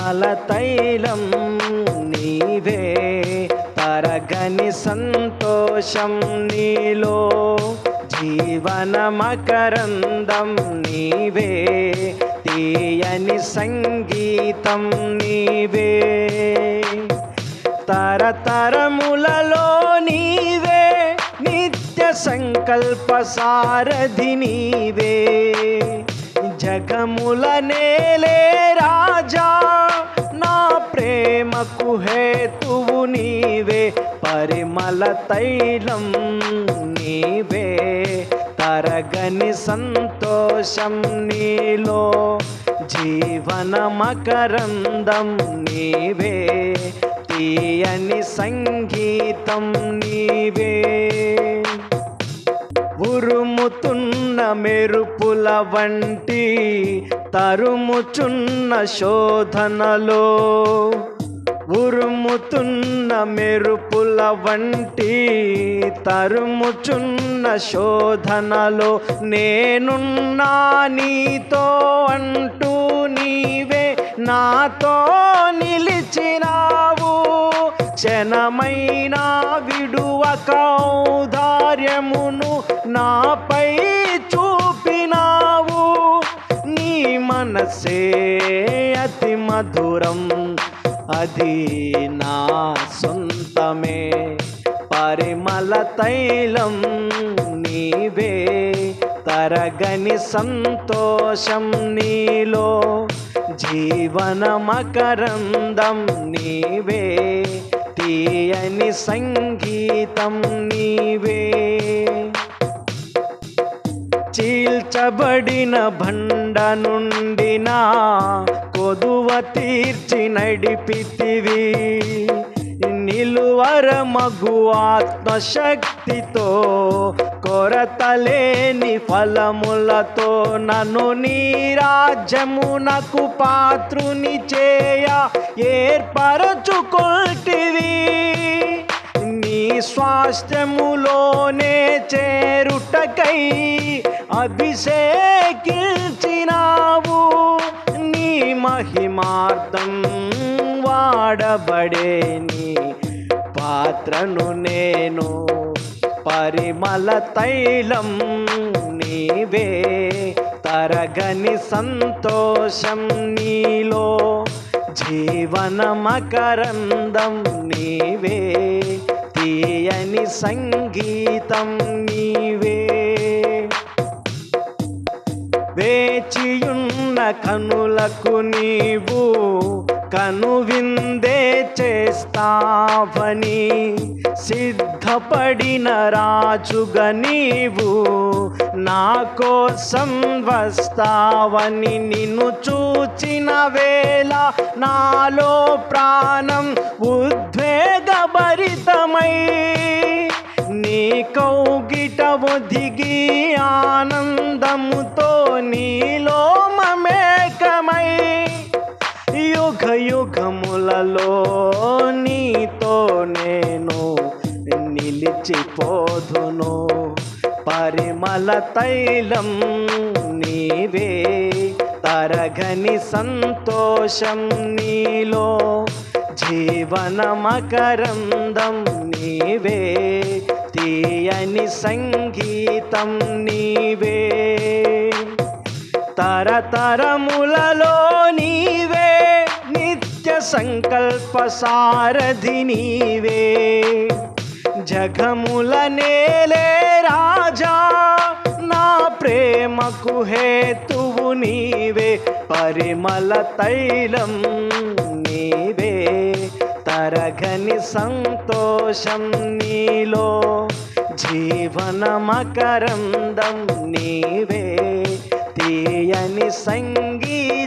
పరిమళ తైలం నీవే, తరగని సంతోషం నీలో, జీవన మకరందం నీవే, తీయని సంగీతం నీవే, తరతరములలో నీవే, నిత్య సంకల్ప సారథి నీవే, జగముల నేలే రాజా, నా ప్రేమకు హేతువు నీవే, పరిమళ తైలం నీవే, తరగని సంతోషం నీలో, జీవన మకరందం నీవే, తీయని సంగీతం నీవే. ఉరుముతున్న మెరుపుల వంటి తరుముచున్న శోధనలో, ఉరుముతున్న మెరుపుల వంటి తరుముచున్న శోధనలో, నేనున్నా నీతో అంటూ నీవే నాతో నిలిచినావు, క్షణమైనా విడువక ఔదార్యమును నాపై చూపినావు, నీ మనసే అతి మధురం, అది నా సొంతమే, పరిమళ తైలం నీవే, తరగని సంతోషం నీలో, జీవన మకరందం నీవే, తీయని సంగీతం నీవే. చీల్చబడిన బండ నుండి నా కొదువ తీర్చి నడిపితివి, నిలువర మగు ఆత్మశక్తితో, కొరతలేని ఫలములతో నన్ను నీ రాజ్యమునకు పాత్రుని చేయ ఏర్పరచుకొల్టివి, నీ స్వాస్థ్యములోనే చేరుటకై అభిషేకించినావు, నీ మహిమార్థం వాడబడే నీ పాత్రను నేను, పరిమళ తైలం నీవే, తరగని సంతోషం నీలో, జీవన మకరందం నీవే, తీయని సంగీతం నీవే. వేచియున్న కనులకు నీవు కనువిందే చేస్తావని, సిద్ధపడిన రాజుగా నీవు నా కోసం వస్తావని, నిన్ను చూచిన వేళ నాలో ప్రాణం ఉద్వేగభరితమై, నీ కౌగిట ఒదిగి ఆనందముతో నీలో మమేకమై, యుగ యుగములలో నీతో నేను నిలిచిపోదును, పరిమళ తైలం నీవే, తరగని సంతోషం నీలో, జీవన మకరందం నీవే, తీయని సంగీతం నీవే, తరతరములలో నీవే, నిత్య సంకల్ప సారథి నీవే, జగముల నేలే రాజా, నా ప్రేమకు హేతువు నీవే, పరిమళ తైలం నీవే, తరగని సంతోషం నీలో, జీవన మకరందం నీవే, తీయని సంగీతం